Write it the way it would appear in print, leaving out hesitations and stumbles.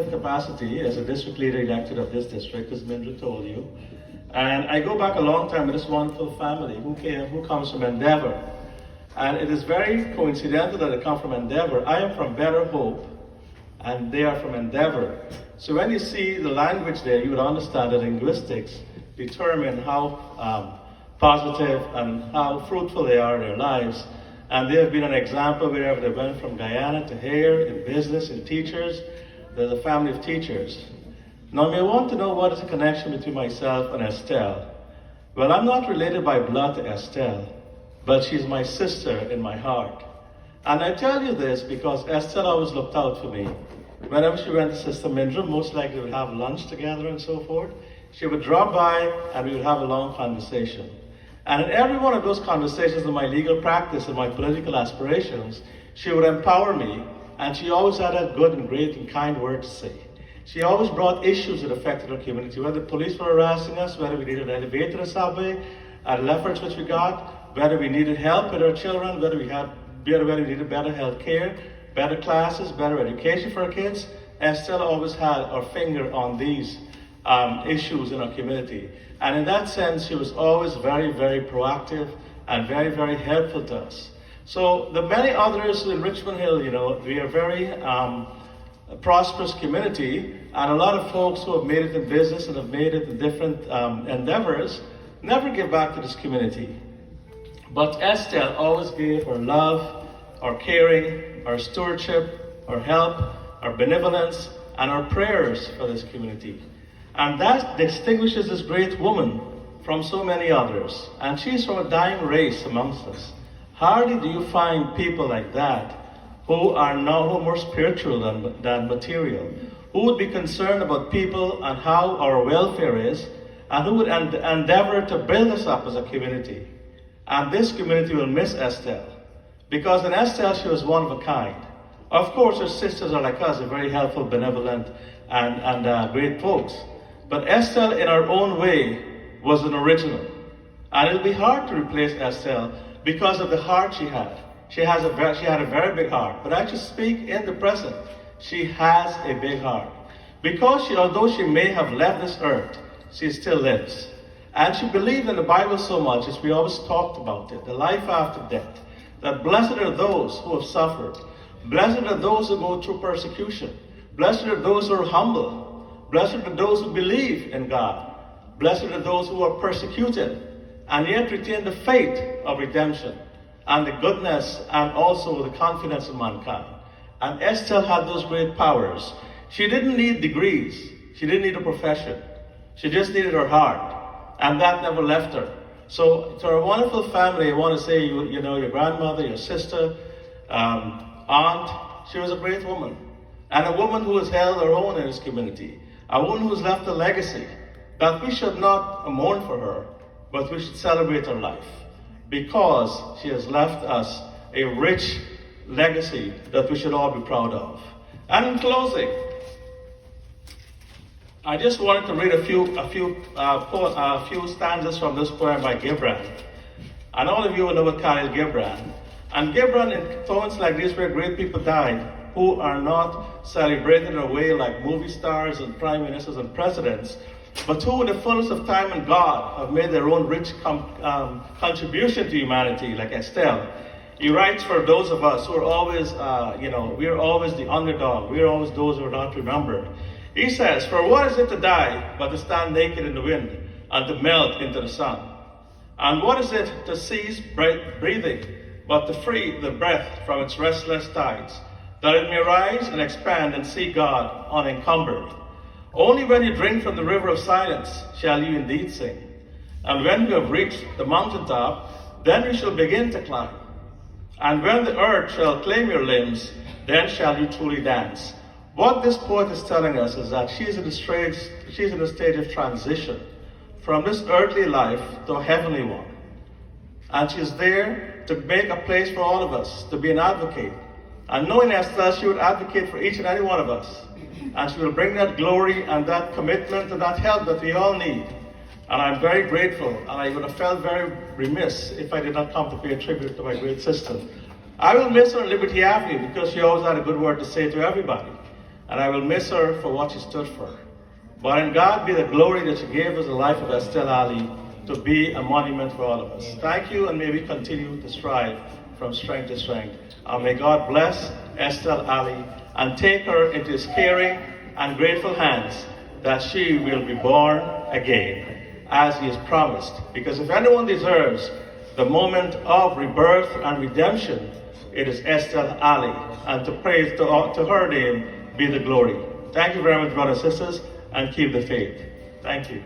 different capacity as a district leader elected of this district, as Mindra told you. And I go back a long time with this wonderful family who comes from Endeavour. And it is very coincidental that they come from Endeavour. I am from Better Hope, and they are from Endeavour. So when you see the language there, you would understand that linguistics determine how positive and how fruitful they are in their lives. And they have been an example wherever they went, from Guyana to here, in business, in teachers. They're the family of teachers. Now, you may want to know what is the connection between myself and Estelle. Well, I'm not related by blood to Estelle, but she's my sister in my heart. And I tell you this because Estelle always looked out for me. Whenever she went to Sister Mindra, most likely we would have lunch together and so forth. She would drop by and we would have a long conversation. And in every one of those conversations in my legal practice and my political aspirations, she would empower me, and she always had a good and great and kind word to say. She always brought issues that affected our community, whether the police were harassing us, whether we needed an elevator in the subway, efforts which we got, whether we needed help with our children, whether we needed better health care, better classes, better education for our kids. Estelle always had her finger on these issues in our community. And in that sense, she was always very, very proactive and very, very helpful to us. So the many others in Richmond Hill, we are a very prosperous community, and a lot of folks who have made it in business and have made it in different endeavors never give back to this community. But Estelle always gave her love, her caring, her stewardship, her help, her benevolence, and her prayers for this community. And that distinguishes this great woman from so many others. And she's from a dying race amongst us. Hardly do you find people like that who are more spiritual than material, who would be concerned about people and how our welfare is, and who would endeavor to build us up as a community. And this community will miss Estelle, because in Estelle she was one of a kind. Of course, her sisters are like us, they're very helpful, benevolent, and great folks. But Estelle, in her own way, was an original. And it'll be hard to replace Estelle because of the heart she had. She had a very big heart. But I just speak in the present. She has a big heart. Because although she may have left this earth, she still lives. And she believed in the Bible so much, as we always talked about it, the life after death. That blessed are those who have suffered. Blessed are those who go through persecution. Blessed are those who are humble. Blessed are those who believe in God. Blessed are those who are persecuted and yet retain the faith of redemption and the goodness and also the confidence of mankind. And Estelle had those great powers. She didn't need degrees. She didn't need a profession. She just needed her heart. And that never left her. So to our wonderful family, I want to say, your grandmother, your sister, aunt, she was a great woman. And a woman who has held her own in this community. A woman who has left a legacy that we should not mourn for her, but we should celebrate her life, because she has left us a rich legacy that we should all be proud of. And in closing, I just wanted to read a few stanzas from this poem by Gibran. And all of you will know what Khalil Gibran. And Gibran, in poems like this where great people died, who are not celebrated in a way like movie stars and prime ministers and presidents, but who in the fullness of time and God have made their own rich contribution to humanity, like Estelle. He writes for those of us who are always, we are always the underdog. We are always those who are not remembered. He says, "For what is it to die but to stand naked in the wind and to melt into the sun? And what is it to cease breathing but to free the breath from its restless tides, that it may rise and expand and see God unencumbered? Only when you drink from the river of silence shall you indeed sing. And when you have reached the mountaintop, then you shall begin to climb. And when the earth shall claim your limbs, then shall you truly dance." What this poet is telling us is that she's in a stage of transition from this earthly life to a heavenly one. And she's there to make a place for all of us, to be an advocate. And knowing Estelle, she would advocate for each and every one of us. And she will bring that glory and that commitment and that help that we all need. And I'm very grateful, and I would have felt very remiss if I did not come to pay a tribute to my great sister. I will miss her on Liberty Avenue because she always had a good word to say to everybody. and I will miss her for what she stood for. But in God be the glory that you gave us the life of Estelle Alli to be a monument for all of us. Thank you, and may we continue to strive from strength to strength. And may God bless Estelle Alli and take her into his caring and grateful hands, that she will be born again, as he has promised. Because if anyone deserves the moment of rebirth and redemption, it is Estelle Alli. And to praise to her name be the glory. Thank you very much, brothers and sisters, and keep the faith. Thank you.